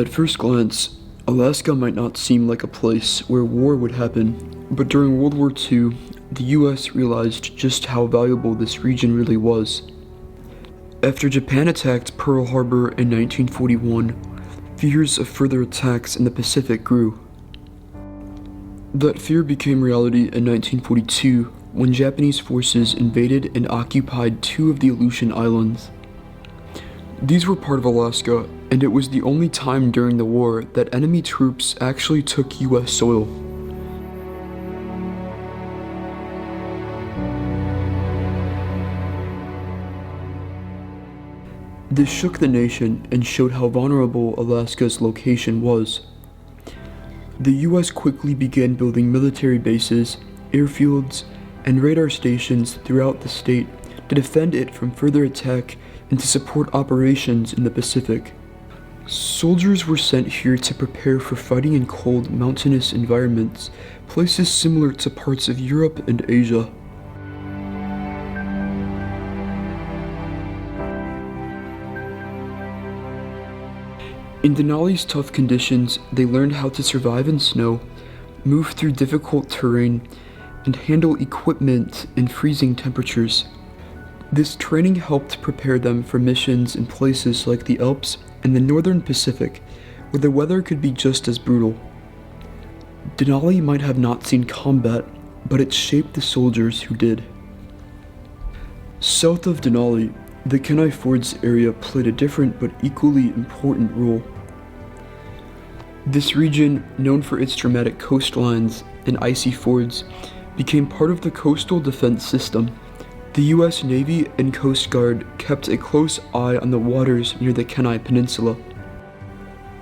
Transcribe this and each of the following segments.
At first glance, Alaska might not seem like a place where war would happen, but during World War II, the US realized just how valuable this region really was. After Japan attacked Pearl Harbor in 1941, fears of further attacks in the Pacific grew. That fear became reality in 1942 when Japanese forces invaded and occupied two of the Aleutian Islands. These were part of Alaska, and it was the only time during the war that enemy troops actually took US soil. This shook the nation and showed how vulnerable Alaska's location was. The US quickly began building military bases, airfields, and radar stations throughout the state to defend it from further attack and to support operations in the Pacific. Soldiers were sent here to prepare for fighting in cold, mountainous environments, places similar to parts of Europe and Asia. In Denali's tough conditions, they learned how to survive in snow, move through difficult terrain, and handle equipment in freezing temperatures. This training helped prepare them for missions in places like the Alps and the northern Pacific, where the weather could be just as brutal. Denali might have not seen combat, but it shaped the soldiers who did. South of Denali, the Kenai Fjords area played a different but equally important role. This region, known for its dramatic coastlines and icy fords, became part of the coastal defense system. The US Navy and Coast Guard kept a close eye on the waters near the Kenai Peninsula.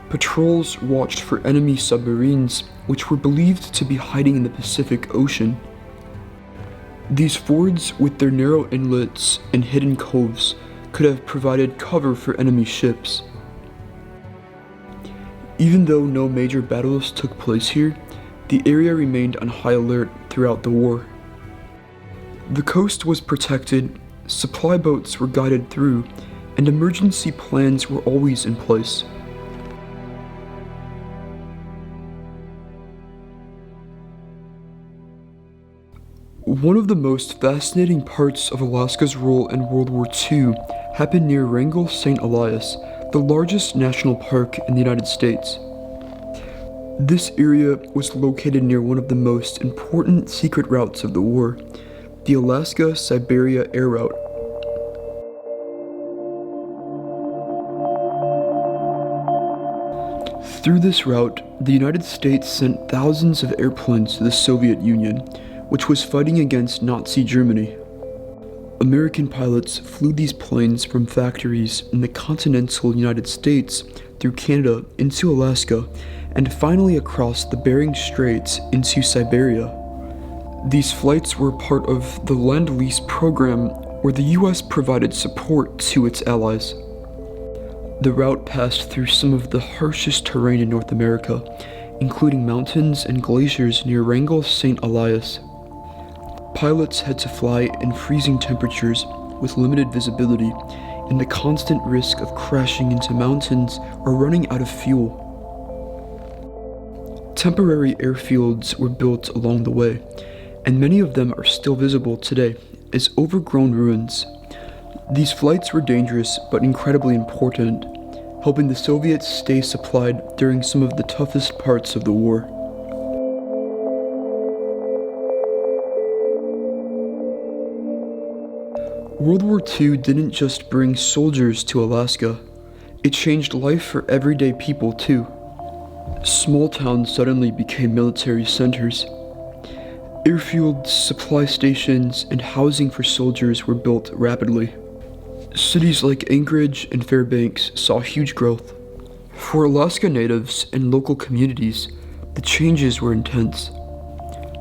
Patrols watched for enemy submarines, which were believed to be hiding in the Pacific Ocean. These fords, with their narrow inlets and hidden coves, could have provided cover for enemy ships. Even though no major battles took place here, the area remained on high alert throughout the war. The coast was protected, supply boats were guided through, and emergency plans were always in place. One of the most fascinating parts of Alaska's role in World War II happened near Wrangell-St. Elias, the largest national park in the United States. This area was located near one of the most important secret routes of the war, the Alaska-Siberia Air Route. Through this route, the United States sent thousands of airplanes to the Soviet Union, which was fighting against Nazi Germany. American pilots flew these planes from factories in the continental United States through Canada into Alaska and finally across the Bering Straits into Siberia. These flights were part of the Lend-Lease program where the US provided support to its allies. The route passed through some of the harshest terrain in North America, including mountains and glaciers near Wrangell-St. Elias. Pilots had to fly in freezing temperatures with limited visibility and the constant risk of crashing into mountains or running out of fuel. Temporary airfields were built along the way, and many of them are still visible today as overgrown ruins. These flights were dangerous but incredibly important, helping the Soviets stay supplied during some of the toughest parts of the war. World War II didn't just bring soldiers to Alaska, it changed life for everyday people too. Small towns suddenly became military centers. Airfields, supply stations, and housing for soldiers were built rapidly. Cities like Anchorage and Fairbanks saw huge growth. For Alaska natives and local communities, the changes were intense.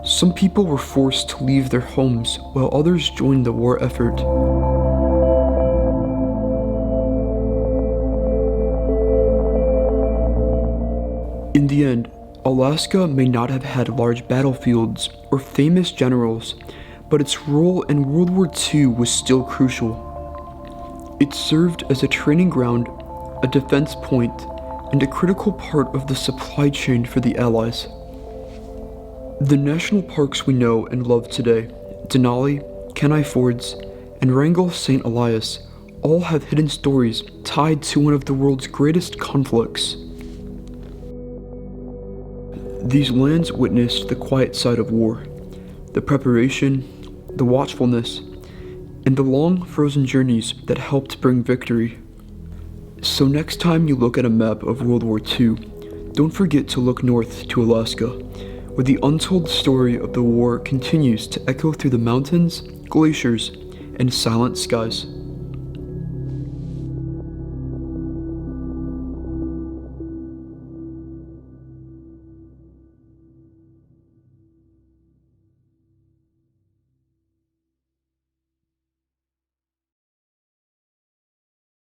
Some people were forced to leave their homes while others joined the war effort. In the end, Alaska may not have had large battlefields or famous generals, but its role in World War II was still crucial. It served as a training ground, a defense point, and a critical part of the supply chain for the Allies. The national parks we know and love today, Denali, Kenai Fjords, and Wrangell-St. Elias, all have hidden stories tied to one of the world's greatest conflicts. These lands witnessed the quiet side of war, the preparation, the watchfulness, and the long frozen journeys that helped bring victory. So next time you look at a map of World War II, don't forget to look north to Alaska, where the untold story of the war continues to echo through the mountains, glaciers, and silent skies.